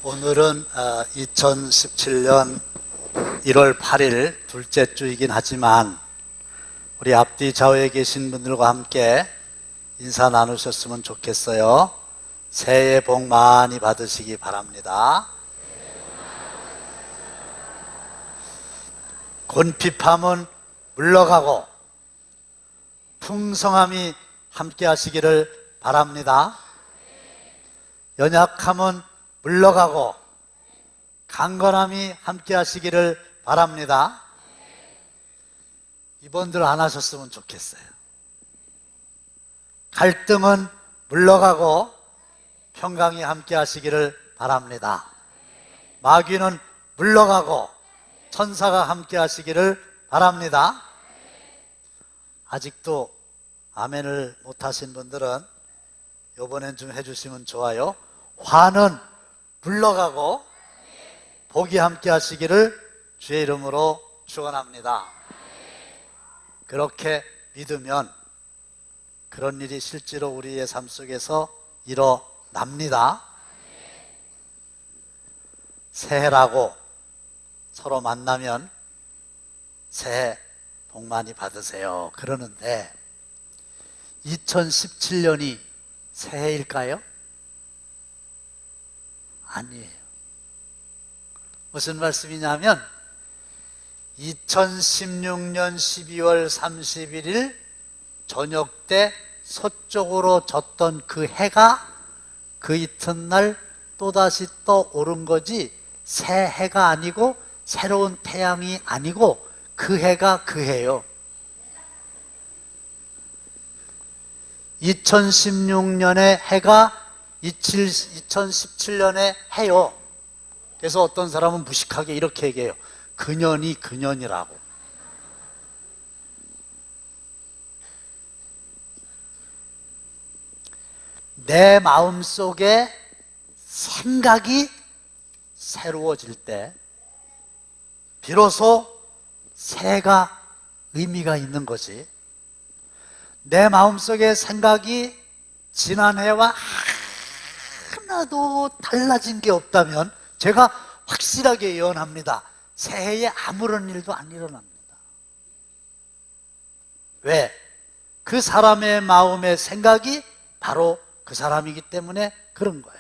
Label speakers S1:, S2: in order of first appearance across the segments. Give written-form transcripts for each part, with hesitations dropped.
S1: 오늘은 2017년 1월 8일 둘째 주이긴 하지만 우리 앞뒤 좌우에 계신 분들과 함께 인사 나누셨으면 좋겠어요. 새해 복 많이 받으시기 바랍니다. 곤핍함은 물러가고 풍성함이 함께 하시기를 바랍니다. 연약함은 물러가고 강건함이 함께 하시기를 바랍니다. 이번들 안 하셨으면 좋겠어요. 갈등은 물러가고 평강이 함께 하시기를 바랍니다. 마귀는 물러가고 천사가 함께 하시기를 바랍니다. 아직도 아멘을 못 하신 분들은 이번엔 좀 해주시면 좋아요. 화는 물러가고 복이 함께 하시기를 주의 이름으로 축원합니다. 그렇게 믿으면 그런 일이 실제로 우리의 삶 속에서 일어납니다. 새해라고 서로 만나면 새해 복 많이 받으세요 그러는데 2017년이 새해일까요? 아니에요. 무슨 말씀이냐면 2016년 12월 31일 저녁 때 서쪽으로 졌던 그 해가 그 이튿날 또다시 떠오른 거지 새 해가 아니고 새로운 태양이 아니고 그 해가 그 해요. 2016년의 해가 2017년의 해요. 그래서 어떤 사람은 무식하게 이렇게 얘기해요. 그년이 그년이라고. 내 마음속에 생각이 새로워질 때 비로소 새해가 의미가 있는 거지. 내 마음속에 생각이 지난해와 하나도 달라진 게 없다면 제가 확실하게 예언합니다. 새해에 아무런 일도 안 일어납니다. 왜? 그 사람의 마음의 생각이 바로 그 사람이기 때문에 그런 거예요.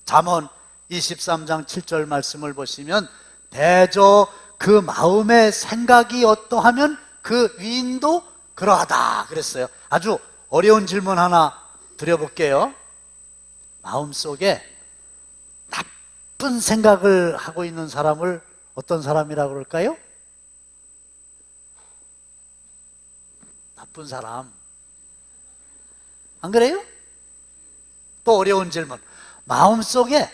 S1: 잠언 23장 7절 말씀을 보시면 대저 그 마음의 생각이 어떠하면 그 위인도 그러하다 그랬어요. 아주 어려운 질문 하나 드려볼게요. 마음속에 나쁜 생각을 하고 있는 사람을 어떤 사람이라고 그럴까요? 나쁜 사람. 안 그래요? 또 어려운 질문. 마음속에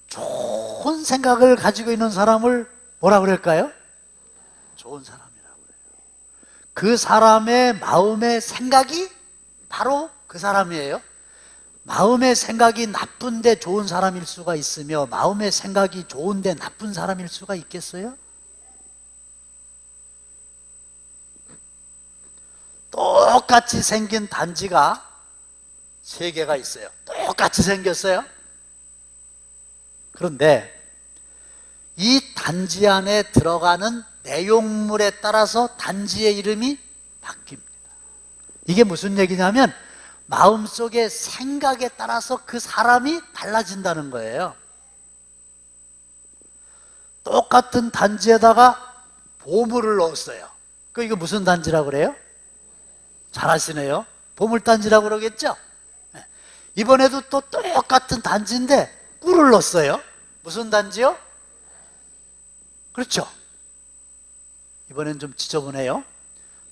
S1: 좋은 생각을 가지고 있는 사람을 뭐라 그럴까요? 좋은 사람이라고 그래요. 그 사람의 마음의 생각이 바로 그 사람이에요. 마음의 생각이 나쁜데 좋은 사람일 수가 있으며 마음의 생각이 좋은데 나쁜 사람일 수가 있겠어요? 똑같이 생긴 단지가 3개가 있어요. 똑같이 생겼어요. 그런데 이 단지 안에 들어가는 내용물에 따라서 단지의 이름이 바뀝니다. 이게 무슨 얘기냐면 마음속의 생각에 따라서 그 사람이 달라진다는 거예요. 똑같은 단지에다가 보물을 넣었어요. 이거 무슨 단지라고 그래요? 잘 아시네요. 보물단지라고 그러겠죠? 이번에도 또 똑같은 단지인데 꿀을 넣었어요. 무슨 단지요? 그렇죠. 이번엔 좀 지저분해요.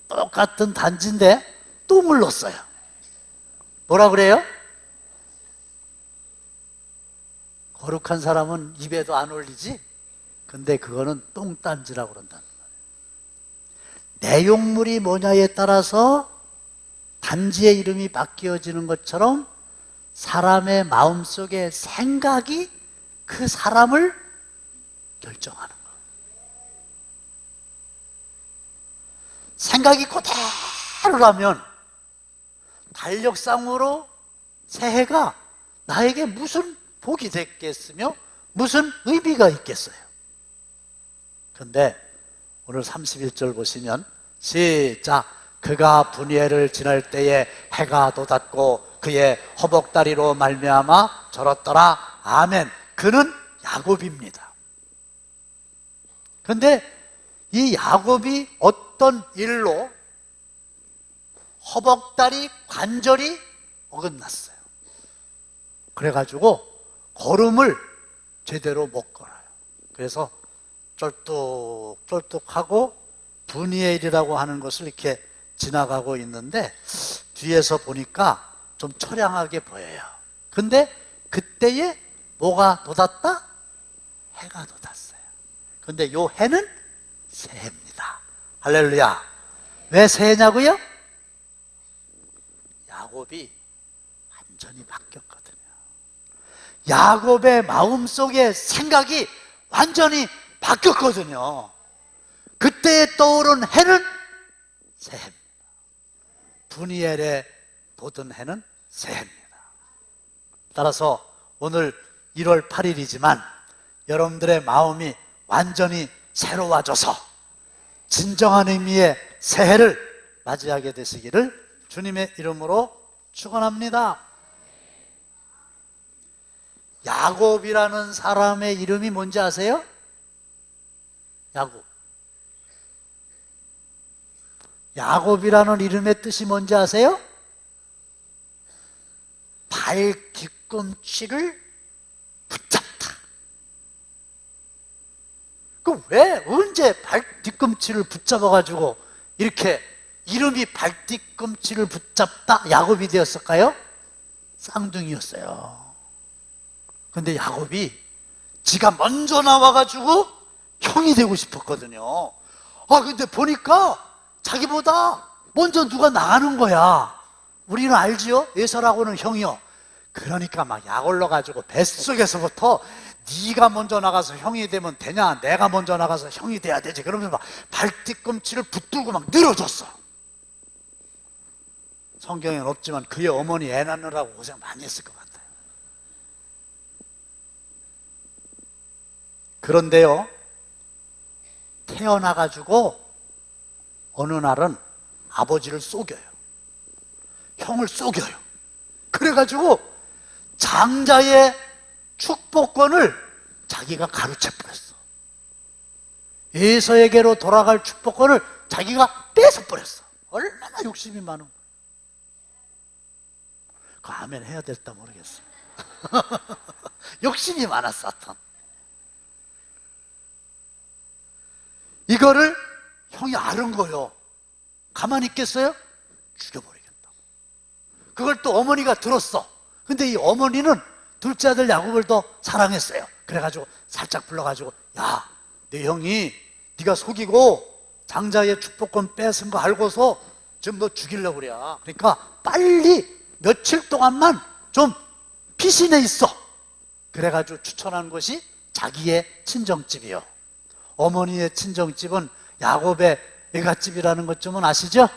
S1: 똑같은 단지인데 똥을 넣었어요. 뭐라 그래요? 거룩한 사람은 입에도 안 올리지? 근데 그거는 똥단지라고 그런다는 거예요. 내용물이 뭐냐에 따라서 단지의 이름이 바뀌어지는 것처럼 사람의 마음속의 생각이 그 사람을 결정하는 거예요. 생각이 그대로라면 달력상으로 새해가 나에게 무슨 복이 됐겠으며 무슨 의미가 있겠어요? 그런데 오늘 31절 보시면 시작. 그가 분이엘을 지날 때에 해가 돋았고 그의 허벅다리로 말미암아 절었더라. 아멘. 그는 야곱입니다. 그런데 이 야곱이 어떤 일로 허벅다리 관절이 어긋났어요. 그래가지고 걸음을 제대로 못 걸어요. 그래서 쫄뚝쫄뚝하고 분이엘이라고 하는 것을 이렇게 지나가고 있는데 뒤에서 보니까 좀 처량하게 보여요. 근데 그때에 뭐가 돋았다? 해가 돋았어요. 근데 요 해는 새해입니다. 할렐루야. 왜 새해냐고요? 야곱이 완전히 바뀌었거든요. 야곱의 마음속의 생각이 완전히 바뀌었거든요. 그때에 떠오른 해는 새해입니다. 분이엘에 돋은 해는 새해입니다. 따라서 오늘 1월 8일이지만 여러분들의 마음이 완전히 새로워져서 진정한 의미의 새해를 맞이하게 되시기를 주님의 이름으로 축원합니다. 야곱이라는 사람의 이름이 뭔지 아세요? 야곱. 야곱이라는 이름의 뜻이 뭔지 아세요? 발 뒤꿈치를 붙잡다. 왜 언제 발 뒤꿈치를 붙잡아가지고 이렇게 이름이 발 뒤꿈치를 붙잡다 야곱이 되었을까요? 쌍둥이였어요. 근데 야곱이 지가 먼저 나와가지고 형이 되고 싶었거든요. 근데 보니까 자기보다 먼저 누가 나가는 거야. 우리는 알지요? 에서라고는 형이요. 그러니까 막 약 올라가지고 뱃속에서부터 네가 먼저 나가서 형이 되면 되냐, 내가 먼저 나가서 형이 돼야 되지, 그러면서 막 발뒤꿈치를 붙들고 막 늘어졌어. 성경에는 없지만 그의 어머니 애 낳느라고 고생 많이 했을 것 같아요. 그런데요, 태어나가지고 어느 날은 아버지를 속여요. 형을 속여요. 그래가지고 장자의 축복권을 자기가 가로채버렸어. 에서에게로 돌아갈 축복권을 자기가 뺏어버렸어. 얼마나 욕심이 많은 거야. 그 아멘 해야 될까 모르겠어. 욕심이 많았어, 사탄. 이거를 형이 아는 거요. 가만히 있겠어요? 죽여버리겠다고. 그걸 또 어머니가 들었어. 근데 이 어머니는 둘째 아들 야곱을 더 사랑했어요. 그래가지고 살짝 불러가지고, 야, 내 형이 네가 속이고 장자의 축복권 뺏은 거 알고서 지금 너 죽이려고 그래. 그러니까 빨리 며칠 동안만 좀 피신해 있어. 그래가지고 추천한 곳이 자기의 친정집이요. 어머니의 친정집은 야곱의 애갓집이라는 것 좀은 아시죠?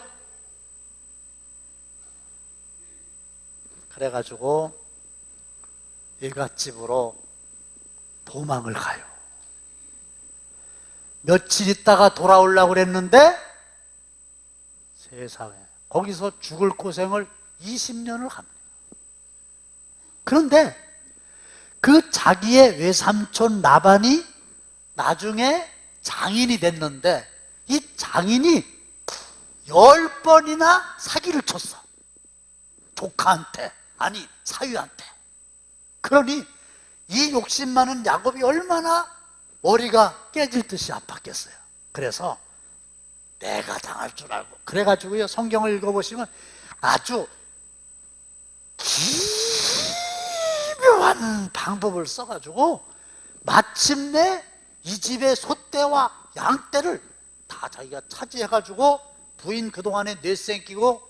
S1: 그래가지고 애갓집으로 도망을 가요. 며칠 있다가 돌아오려고 그랬는데 세상에 거기서 죽을 고생을 20년을 합니다. 그런데 그 자기의 외삼촌 라반이 나중에 장인이 됐는데 이 장인이 10번이나 사기를 쳤어. 조카한테, 아니 사위한테. 그러니 이 욕심 많은 야곱이 얼마나 머리가 깨질 듯이 아팠겠어요. 그래서 내가 당할 줄 알고, 그래가지고요, 성경을 읽어보시면 아주 기묘한 방법을 써가지고 마침내 이 집의 소떼와 양떼를 다 자기가 차지해가지고 부인 그동안에 넷 생기고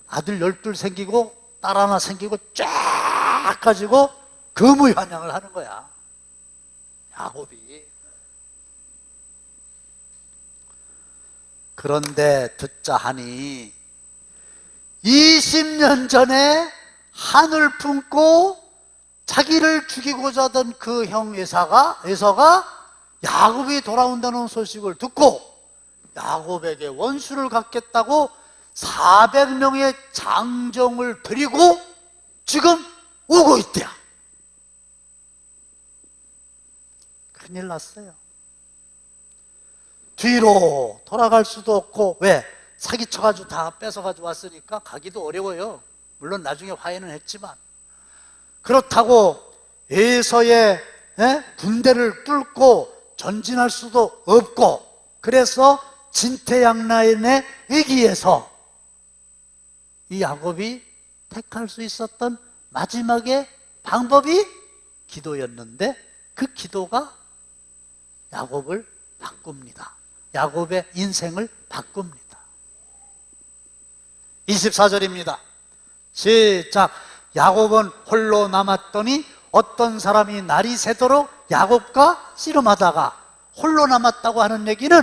S1: 아들 12 생기고 딸 하나 생기고 쫙 가지고 금의환영을 하는 거야, 야곱이. 그런데 듣자 하니 20년 전에 하늘 품고 자기를 죽이고자 하던 그 형 에서가 야곱이 돌아온다는 소식을 듣고 야곱에게 원수를 갚겠다고 400명의 장정을 들이고 지금 오고 있대요. 큰일 났어요. 뒤로 돌아갈 수도 없고, 왜? 사기쳐가지고 다 뺏어가지고 왔으니까 가기도 어려워요. 물론 나중에 화해는 했지만. 그렇다고 에서의 군대를 뚫고 전진할 수도 없고, 그래서 진퇴양난의 위기에서 이 야곱이 택할 수 있었던 마지막의 방법이 기도였는데, 그 기도가 야곱을 바꿉니다. 야곱의 인생을 바꿉니다. 24절입니다. 시작. 야곱은 홀로 남았더니 어떤 사람이 날이 새도록 야곱과 씨름하다가, 홀로 남았다고 하는 얘기는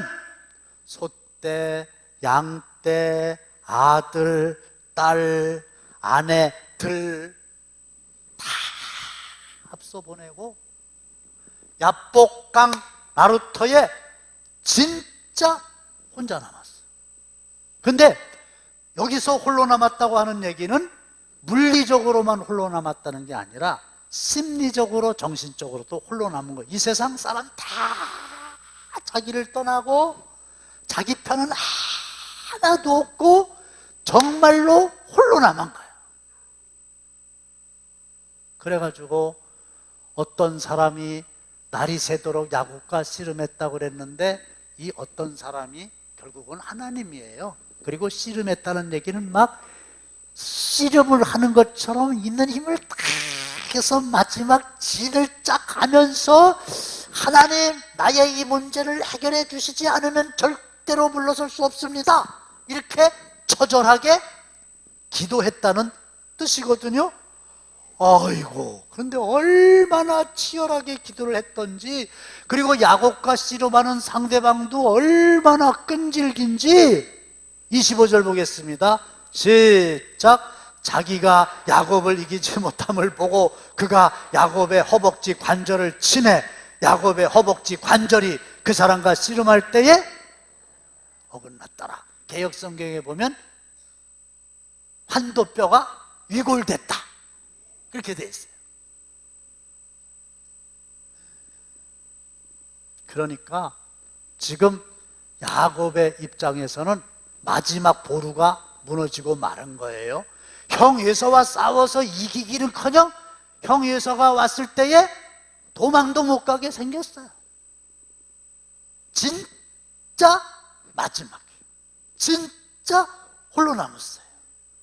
S1: 소떼, 양떼, 아들, 딸, 아내들 다 앞서 보내고 야복강 나루터에 진짜 혼자 남았어요. 근데 여기서 홀로 남았다고 하는 얘기는 물리적으로만 홀로 남았다는 게 아니라 심리적으로, 정신적으로도 홀로 남은 거예요. 이 세상 사람 다 자기를 떠나고 자기 편은 하나도 없고 정말로 홀로 남은 거예요. 그래가지고 어떤 사람이 날이 새도록 야곱과 씨름했다고 그랬는데, 이 어떤 사람이 결국은 하나님이에요. 그리고 씨름했다는 얘기는 막 씨름을 하는 것처럼 있는 힘을 딱 해서 마지막 진을 쫙 하면서, 하나님, 나의 이 문제를 해결해 주시지 않으면 절대로 물러설 수 없습니다, 이렇게 처절하게 기도했다는 뜻이거든요. 아이고, 그런데 얼마나 치열하게 기도를 했던지, 그리고 야곱과 씨름하는 상대방도 얼마나 끈질긴지 25절 보겠습니다. 시작. 자기가 야곱을 이기지 못함을 보고 그가 야곱의 허벅지 관절을 치매 야곱의 허벅지 관절이 그 사람과 씨름할 때에 어긋났더라. 개역성경에 보면 환도뼈가 위골됐다, 그렇게 돼 있어요. 그러니까 지금 야곱의 입장에서는 마지막 보루가 무너지고 마른 거예요. 형 에서와 싸워서 이기기는커녕 형 에서가 왔을 때에 도망도 못 가게 생겼어요. 진짜 마지막이에요. 진짜 홀로 남았어요.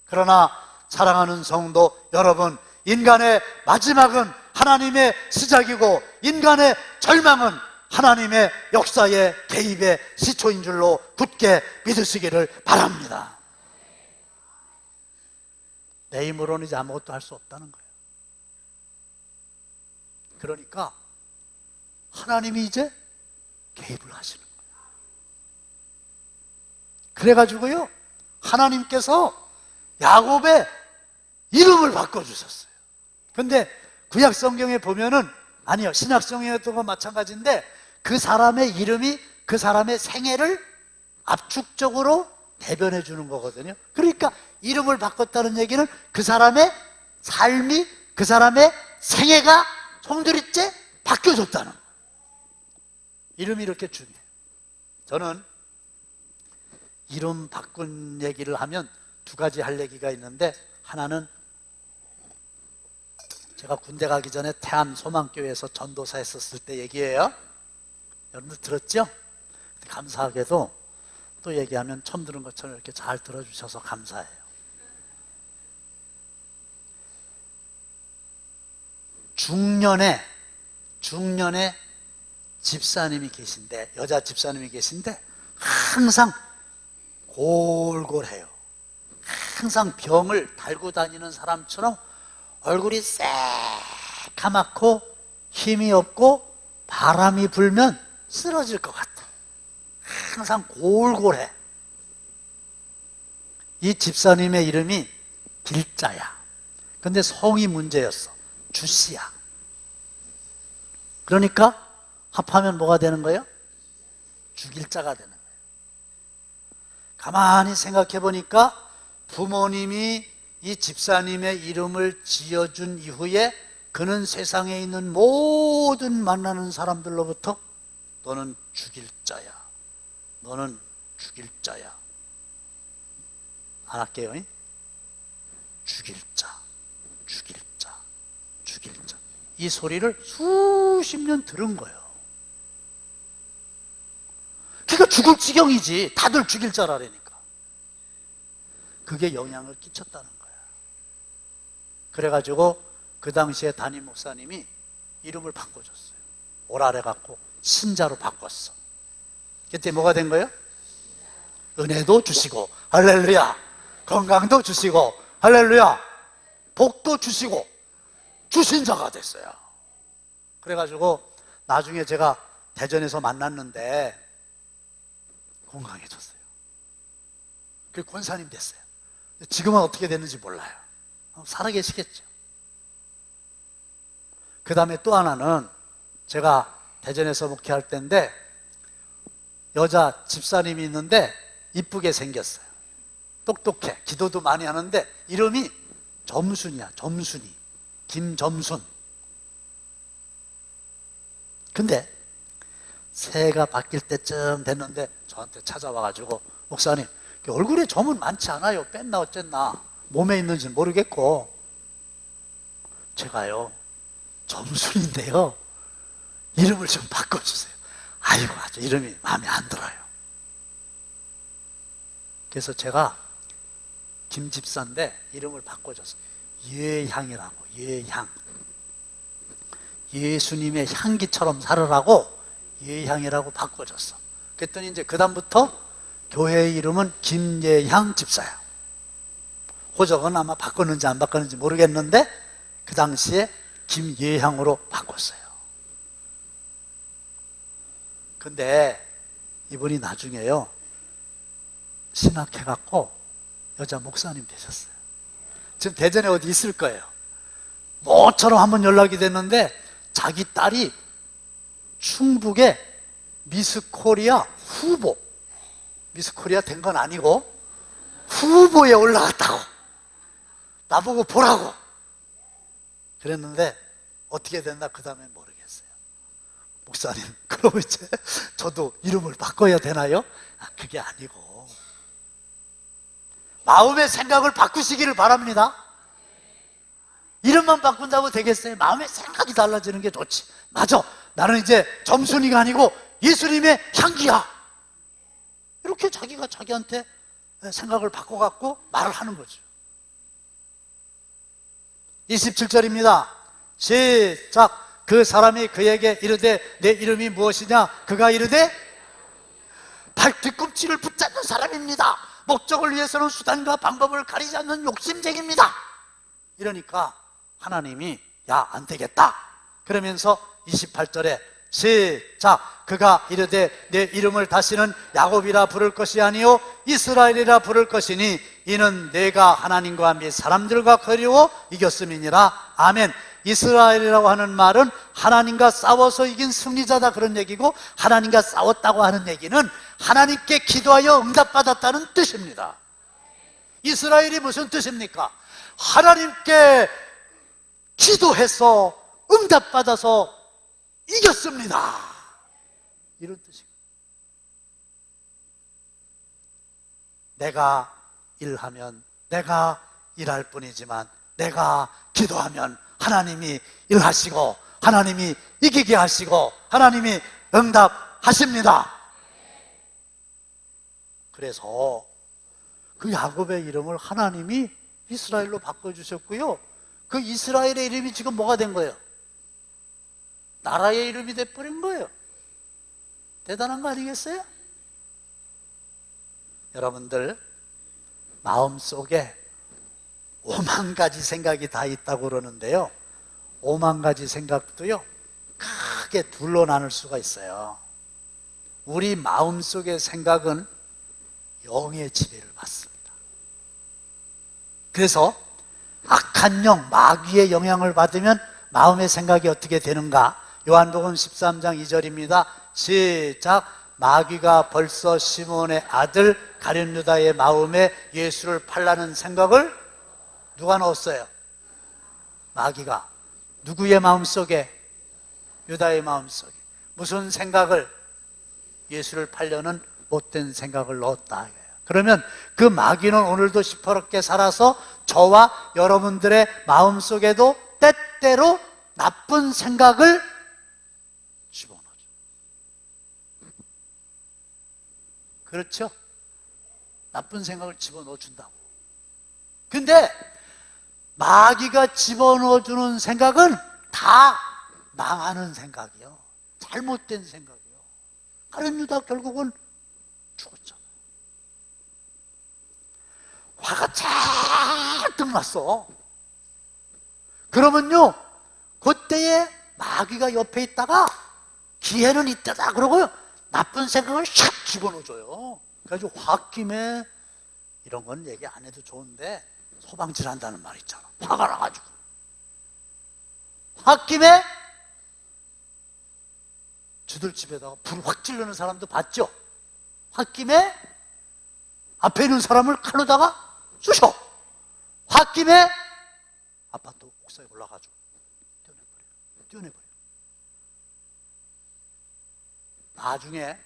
S1: 그러나 사랑하는 성도 여러분, 인간의 마지막은 하나님의 시작이고 인간의 절망은 하나님의 역사의 개입의 시초인 줄로 굳게 믿으시기를 바랍니다. 내 힘으로는 이제 아무것도 할 수 없다는 거예요. 그러니까 하나님이 이제 개입을 하시는 거예요. 그래가지고요, 하나님께서 야곱의 이름을 바꿔주셨어요. 근데 구약 성경에 보면은, 아니요, 신약 성경에도 마찬가지인데, 그 사람의 이름이 그 사람의 생애를 압축적으로 대변해 주는 거거든요. 그러니까 이름을 바꿨다는 얘기는 그 사람의 삶이, 그 사람의 생애가 송두리째 바뀌어졌다는 거예요. 이름이 이렇게 중요해요. 저는 이름 바꾼 얘기를 하면 두 가지 할 얘기가 있는데, 하나는 제가 군대 가기 전에 태안 소망교회에서 전도사 했었을 때 얘기예요. 여러분들 들었죠? 감사하게도 또 얘기하면 처음 들은 것처럼 이렇게 잘 들어주셔서 감사해요. 중년에 집사님이 계신데, 여자 집사님이 계신데 항상 골골해요. 항상 병을 달고 다니는 사람처럼 얼굴이 새카맣고 힘이 없고 바람이 불면 쓰러질 것 같아. 항상 골골해. 이 집사님의 이름이 빌자야. 근데 성이 문제였어. 주씨야. 그러니까 합하면 뭐가 되는 거예요? 죽일 자가 되는 거예요. 가만히 생각해 보니까 부모님이 이 집사님의 이름을 지어준 이후에 그는 세상에 있는 모든 만나는 사람들로부터 너는 죽일 자야, 너는 죽일 자야. 안 할게요. 죽일 자, 죽일 자, 죽일 자. 이 소리를 수십 년 들은 거예요. 그러니까 죽을 지경이지. 다들 죽일 자라니까. 그게 영향을 끼쳤다는 거야. 그래가지고 그 당시에 담임 목사님이 이름을 바꿔줬어요. 오라래 갖고 신자로 바꿨어. 그때 뭐가 된 거예요? 은혜도 주시고 할렐루야, 건강도 주시고 할렐루야, 복도 주시고 주신 자가 됐어요. 그래가지고 나중에 제가 대전에서 만났는데 건강해졌어요. 그 권사님 됐어요. 지금은 어떻게 됐는지 몰라요. 살아계시겠죠. 그 다음에 또 하나는 제가 대전에서 목회할 때인데 여자 집사님이 있는데 이쁘게 생겼어요. 똑똑해. 기도도 많이 하는데 이름이 점순이야. 점순이. 김점순. 근데 새해가 바뀔 때쯤 됐는데 저한테 찾아와가지고 목사님, 얼굴에 점은 많지 않아요. 뺐나 어쨌나 몸에 있는지 모르겠고 제가요 점순인데요 이름을 좀 바꿔주세요. 아이고 아주 이름이 마음에 안 들어요. 그래서 제가 김집사인데 이름을 바꿔줬어요. 예향이라고. 예향. 예수님의 향기처럼 살으라고 예향이라고 바꿔줬어. 그랬더니 이제 그 다음부터 교회의 이름은 김예향 집사야. 호적은 아마 바꿨는지 안 바꿨는지 모르겠는데 그 당시에 김예향으로 바꿨어요. 근데 이분이 나중에요 신학해갖고 여자 목사님 되셨어요. 지금 대전에 어디 있을 거예요. 모처럼 한번 연락이 됐는데 자기 딸이 충북의 미스코리아 후보, 미스코리아 된 건 아니고 후보에 올라갔다고 나보고 보라고 그랬는데 어떻게 됐나 그 다음에 모르겠어요. 목사님, 그럼 이제 저도 이름을 바꿔야 되나요? 그게 아니고 마음의 생각을 바꾸시기를 바랍니다. 이름만 바꾼다고 되겠어요? 마음의 생각이 달라지는 게 좋지. 맞아, 나는 이제 점순이가 아니고 예수님의 향기야. 이렇게 자기가 자기한테 생각을 바꿔갖고 말을 하는 거죠. 27절입니다. 시작. 그 사람이 그에게 이르되 내 이름이 무엇이냐? 그가 이르되 발뒤꿈치를 붙잡는 사람입니다. 목적을 위해서는 수단과 방법을 가리지 않는 욕심쟁입니다. 이러니까 하나님이 야, 안 되겠다. 그러면서 28절에 시작. 그가 이르되 내 이름을 다시는 야곱이라 부를 것이 아니요 이스라엘이라 부를 것이니 이는 내가 하나님과 및 사람들과 거리워 이겼음이니라. 아멘. 이스라엘이라고 하는 말은 하나님과 싸워서 이긴 승리자다 그런 얘기고, 하나님과 싸웠다고 하는 얘기는 하나님께 기도하여 응답받았다는 뜻입니다. 이스라엘이 무슨 뜻입니까? 하나님께 기도해서 응답받아서 이겼습니다. 이런 뜻이에요. 내가 일하면 내가 일할 뿐이지만 내가 기도하면 하나님이 일하시고 하나님이 이기게 하시고 하나님이 응답하십니다. 그래서 그 야곱의 이름을 하나님이 이스라엘로 바꿔주셨고요, 그 이스라엘의 이름이 지금 뭐가 된 거예요? 나라의 이름이 돼버린 거예요. 대단한 거 아니겠어요? 여러분들 마음속에 5만 가지 생각이 다 있다고 그러는데요, 5만 가지 생각도요 크게 둘로 나눌 수가 있어요. 우리 마음속의 생각은 영의 지배를 받습니다. 그래서 악한 영, 마귀의 영향을 받으면 마음의 생각이 어떻게 되는가? 요한복음 13장 2절입니다. 시작. 마귀가 벌써 시몬의 아들 가룟 유다의 마음에 예수를 팔라는 생각을 누가 넣었어요? 마귀가. 누구의 마음속에? 유다의 마음속에. 무슨 생각을? 예수를 팔려는 못된 생각을 넣었다. 그러면 그 마귀는 오늘도 시퍼렇게 살아서 저와 여러분들의 마음속에도 때때로 나쁜 생각을 집어넣어줘. 그렇죠? 나쁜 생각을 집어넣어 준다고. 근데 마귀가 집어넣어주는 생각은 다 망하는 생각이요, 잘못된 생각이요. 가룟 유다 결국은 죽었잖아. 화가 잔뜩 났어. 그러면요, 그때에 마귀가 옆에 있다가 기회는 이때다 그러고요, 나쁜 생각을 샥 집어넣어줘요. 그래가지고 홧김에, 이런 건 얘기 안 해도 좋은데 소방질 한다는 말 있잖아. 화가 나가지고 홧김에 주들 집에다가 불을 확 찌르는 사람도 봤죠? 홧김에 앞에 있는 사람을 칼로다가 쑤셔. 홧김에 아파트 옥상에 올라가지고 뛰어내버려. 나중에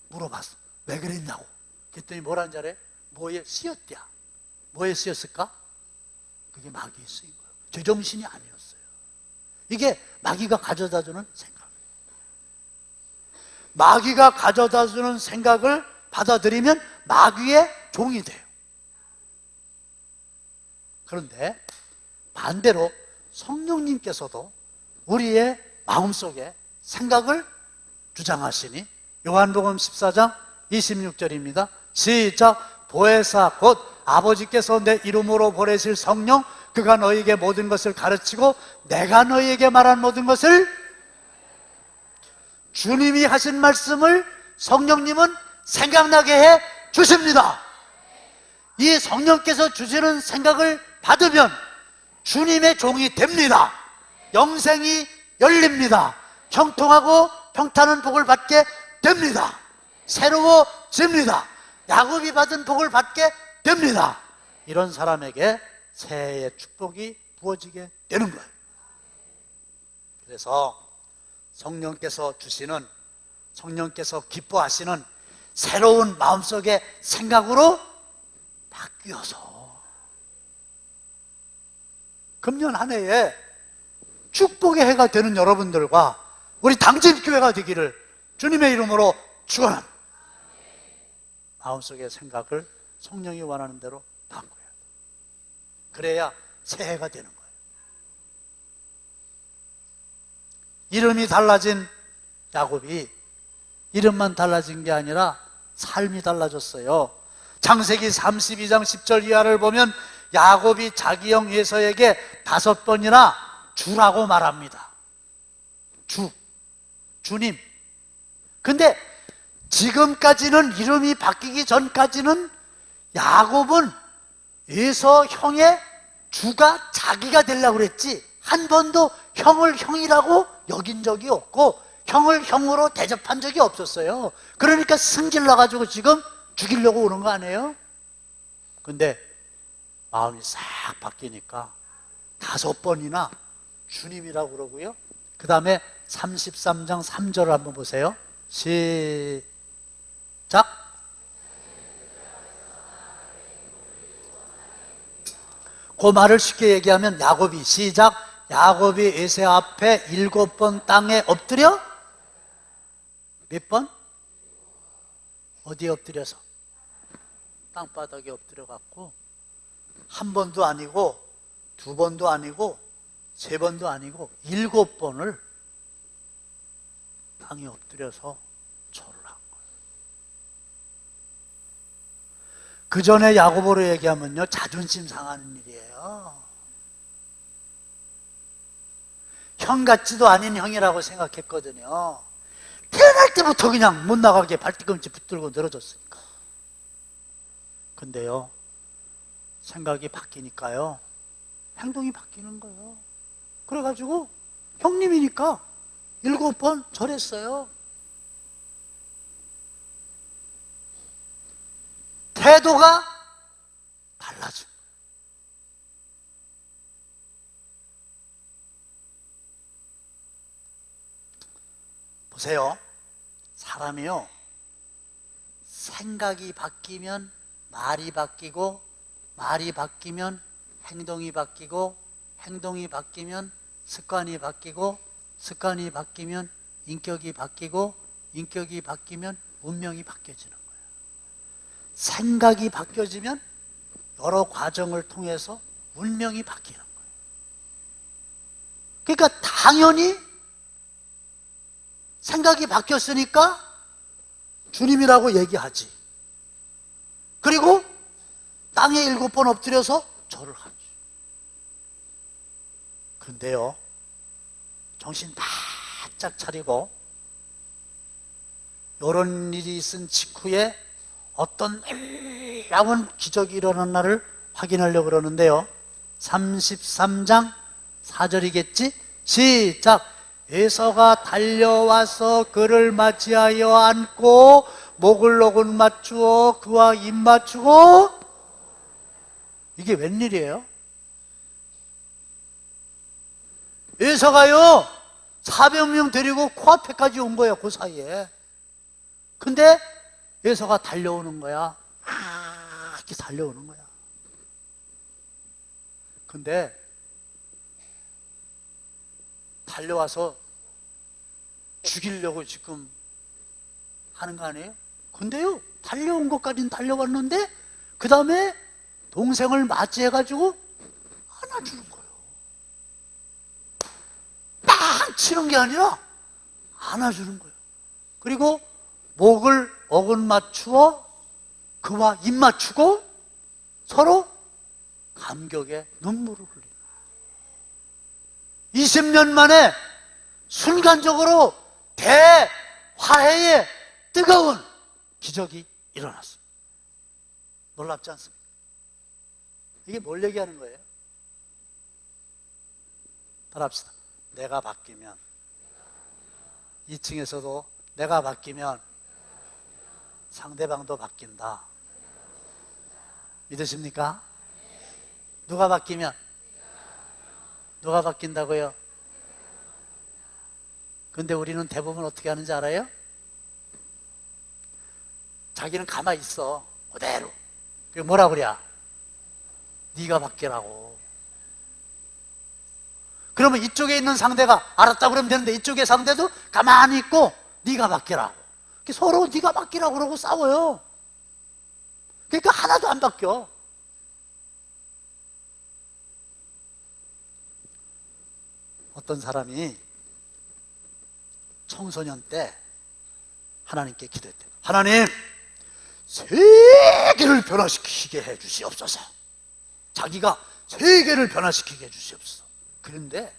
S1: 물어봤어. 왜 그랬냐고. 그랬더니 뭐라는 줄 알아요? 뭐에 쓰였대야. 뭐에 쓰였을까? 그게 마귀에 쓰인 거예요. 제정신이 아니었어요. 이게 마귀가 가져다주는 생각. 마귀가 가져다주는 생각을 받아들이면 마귀의 종이 돼요. 그런데 반대로 성령님께서도 우리의 마음속에 생각을 주장하시니, 요한복음 14장 26절입니다. 시작. 보혜사 곧 아버지께서 내 이름으로 보내실 성령, 그가 너희에게 모든 것을 가르치고 내가 너희에게 말한 모든 것을, 주님이 하신 말씀을 성령님은 생각나게 해 주십니다. 이 성령께서 주시는 생각을 받으면 주님의 종이 됩니다. 영생이 열립니다. 형통하고 평탄한 복을 받게 됩니다. 새로워집니다. 야곱이 받은 복을 받게 됩니다. 이런 사람에게 새해의 축복이 부어지게 되는 거예요. 그래서 성령께서 주시는, 성령께서 기뻐하시는 새로운 마음속의 생각으로 바뀌어서 금년 한 해에 축복의 해가 되는 여러분들과 우리 당진교회가 되기를 주님의 이름으로 축원합니다. 마음속의 생각을 성령이 원하는 대로 바꿔야 돼. 그래야 새해가 되는 거예요. 이름이 달라진 야곱이 이름만 달라진 게 아니라 삶이 달라졌어요. 창세기 32장 10절 이하를 보면 야곱이 자기 형 에서에게 5번이나 주라고 말합니다. 주님. 근데 지금까지는, 이름이 바뀌기 전까지는 야곱은 에서 형의 주가 자기가 되려고 그랬지, 한 번도 형을 형이라고 여긴 적이 없고 형을 형으로 대접한 적이 없었어요. 그러니까 승질나가지고 지금 죽이려고 오는 거 아니에요? 근데 마음이 싹 바뀌니까 5번이나 주님이라고 그러고요. 그 다음에 33장 3절을 한번 보세요. 시작. 그 말을 쉽게 얘기하면 야곱이, 시작. 야곱이 에세 앞에 7번 땅에 엎드려? 몇 번? 어디에 엎드려서? 땅바닥에 엎드려 갖고 한 번도 아니고 2번도 아니고 3번도 아니고 7번을 땅에 엎드려서 절을 한 거예요. 그 전에 야곱으로 얘기하면요, 자존심 상하는 일이에요. 형 같지도 아닌 형이라고 생각했거든요. 태어날 때부터 그냥 못 나가게 발뒤꿈치 붙들고 늘어졌으니까. 근데요, 생각이 바뀌니까요, 행동이 바뀌는 거예요. 그래가지고 형님이니까 7번 절했어요. 태도가 달라진 거예요. 보세요. 사람이요, 생각이 바뀌면 말이 바뀌고, 말이 바뀌면 행동이 바뀌고, 행동이 바뀌면 습관이 바뀌고, 습관이 바뀌면 인격이 바뀌고, 인격이 바뀌면 운명이 바뀌어지는 거예요. 생각이 바뀌어지면 여러 과정을 통해서 운명이 바뀌는 거예요. 그러니까 당연히 생각이 바뀌었으니까 주님이라고 얘기하지. 그리고 땅에 7번 엎드려서 절을 하지. 그런데요, 정신 바짝 차리고 이런 일이 있은 직후에 어떤 놀라운 기적이 일어난 날을 확인하려고 그러는데요, 33장 4절이겠지? 시작! 에서가 달려와서 그를 맞이하여 안고 목을 오군 맞추어 그와 입 맞추고. 이게 웬일이에요? 에서가요 400명 데리고 코앞에까지 온 거예요. 그 사이에. 근데 에서가 달려오는 거야. 이렇게 달려오는 거야. 근데 달려와서 죽이려고 지금 하는 거 아니에요? 근데요, 달려온 것까지는 달려왔는데 그 다음에 동생을 맞이해가지고 안아주는 거예요. 빵 치는 게 아니라 안아주는 거예요. 그리고 목을 어긋 맞추어 그와 입 맞추고 서로 감격에 눈물을 흘리는 거예요. 20년 만에 순간적으로 대화해의 뜨거운 기적이 일어났습니다. 놀랍지 않습니까? 이게 뭘 얘기하는 거예요? 따라합시다. 내가 바뀌면, 2층에서도 내가 바뀌면 상대방도 바뀐다. 믿으십니까? 누가 바뀌면? 누가 바뀐다고요? 근데 우리는 대부분 어떻게 하는지 알아요? 자기는 가만히 있어. 그대로. 그게 뭐라 그래? 네가 바뀌라고. 그러면 이쪽에 있는 상대가 알았다 그러면 되는데 이쪽의 상대도 가만히 있고 네가 바뀌라고. 서로 네가 바뀌라고 그러고 싸워요. 그러니까 하나도 안 바뀌어. 어떤 사람이 청소년 때 하나님께 기도했대요. 하나님, 세계를 변화시키게 해주시옵소서. 자기가 세계를 변화시키게 해주시옵소서. 그런데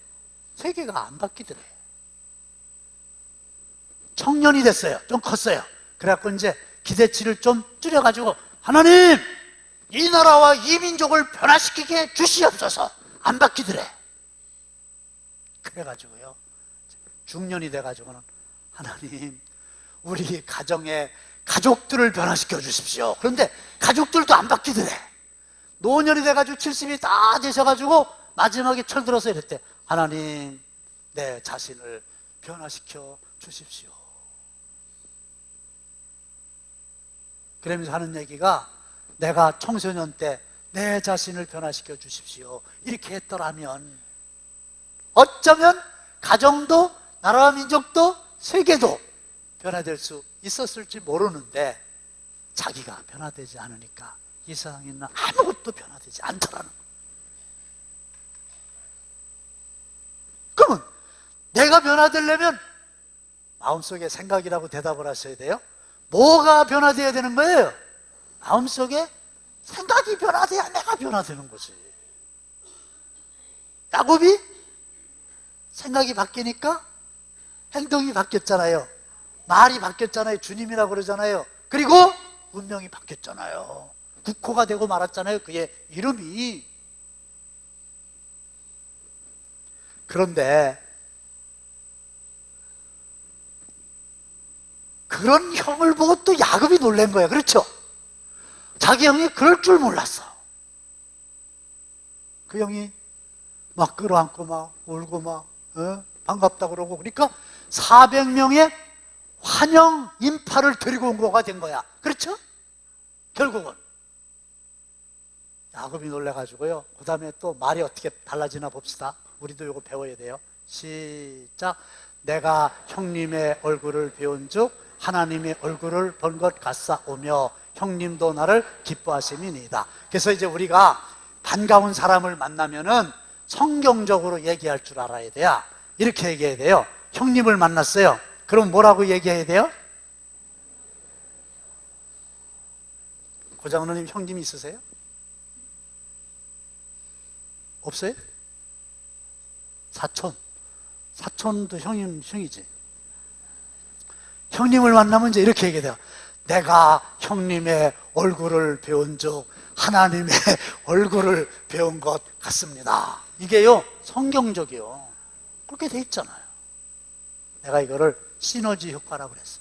S1: 세계가 안 바뀌더래. 청년이 됐어요. 좀 컸어요. 그래갖고 이제 기대치를 좀 줄여가지고 하나님, 이 나라와 이 민족을 변화시키게 해 주시옵소서. 안 바뀌더래. 그래가지고요, 중년이 돼가지고는 하나님, 우리 가정의 가족들을 변화시켜 주십시오. 그런데 가족들도 안 바뀌더래. 노년이 돼가지고 70이 다 되셔가지고 마지막에 철들어서 이랬대. 하나님, 내 자신을 변화시켜 주십시오. 그러면서 하는 얘기가, 내가 청소년 때 내 자신을 변화시켜 주십시오 이렇게 했더라면 어쩌면 가정도 나라와 민족도 세계도 변화될 수 있었을지 모르는데 자기가 변화되지 않으니까 이 세상에 있는 아무것도 변화되지 않더라는 거예요. 그러면 내가 변화되려면 마음속에 생각이라고 대답을 하셔야 돼요. 뭐가 변화되어야 되는 거예요? 마음속에 생각이 변화돼야 내가 변화되는 거지. 야곱이 생각이 바뀌니까 행동이 바뀌었잖아요. 말이 바뀌었잖아요. 주님이라고 그러잖아요. 그리고 운명이 바뀌었잖아요. 국호가 되고 말았잖아요. 그의 이름이. 그런데 그런 형을 보고 또 야곱이 놀란 거야. 그렇죠? 자기 형이 그럴 줄 몰랐어. 그 형이 막 끌어안고 막 울고 막 반갑다 그러고, 그러니까 400명의 환영 인파를 데리고 온 거가 된 거야. 그렇죠? 결국은 야곱이 놀래가지고요, 그 다음에 또 말이 어떻게 달라지나 봅시다. 우리도 이거 배워야 돼요. 시작. 내가 형님의 얼굴을 배운 즉 하나님의 얼굴을 본 것 같사오며 형님도 나를 기뻐하심이니이다. 그래서 이제 우리가 반가운 사람을 만나면은 성경적으로 얘기할 줄 알아야 돼요. 이렇게 얘기해야 돼요. 형님을 만났어요. 그럼 뭐라고 얘기해야 돼요? 고장로님 형님 있으세요? 없어요? 사촌도 형이지. 형님을 만나면 이제 이렇게 얘기해야 돼요. 내가 형님의 얼굴을 배운 즉 하나님의 얼굴을 배운 것 같습니다. 이게요, 성경적이요. 그렇게 돼 있잖아요. 내가 이거를 시너지 효과라고 그랬어.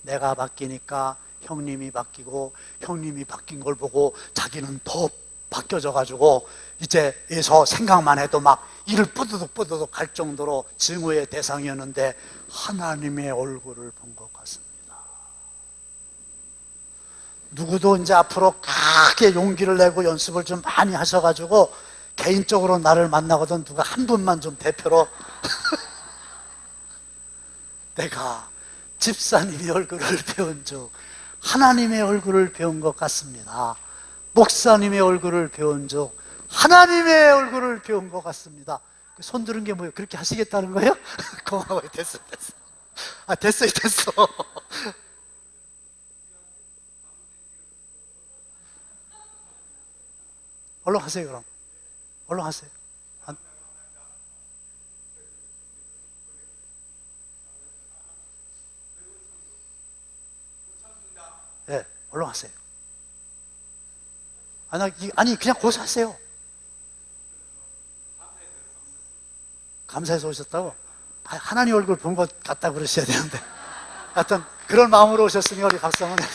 S1: 내가 바뀌니까 형님이 바뀌고, 형님이 바뀐 걸 보고 자기는 더 바뀌어져가지고 이제에서 생각만 해도 막 이를 뿌드득 갈 정도로 증오의 대상이었는데 하나님의 얼굴을 본 것 같습니다. 누구도 이제 앞으로 크게 용기를 내고 연습을 좀 많이 하셔가지고 개인적으로 나를 만나거든 누가 한 분만 좀 대표로 내가 집사님의 얼굴을 배운 즉 하나님의 얼굴을 배운 것 같습니다. 목사님의 얼굴을 배운 즉 하나님의 얼굴을 배운 것 같습니다. 손 들은 게 뭐예요? 그렇게 하시겠다는 거예요? 고마워요. 됐어. 됐어요. 얼른 하세요. 그럼 얼른 하세요. 네, 얼른 하세요. 아니 그냥 고소하세요. 감사해서 오셨다고? 하나님 얼굴 본 것 같다 그러셔야 되는데 하여튼 그런 마음으로 오셨으니 우리 박수 한번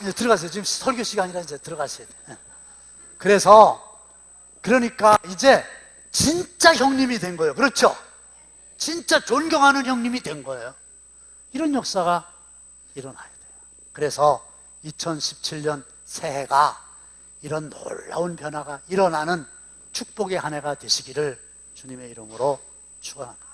S1: 이제 들어가세요. 지금 설교 시간이라 이제 들어가셔야 돼요. 그러니까 이제 진짜 형님이 된 거예요. 그렇죠? 진짜 존경하는 형님이 된 거예요. 이런 역사가 일어나야 돼요. 그래서 2017년 새해가 이런 놀라운 변화가 일어나는 축복의 한 해가 되시기를 주님의 이름으로 축원합니다.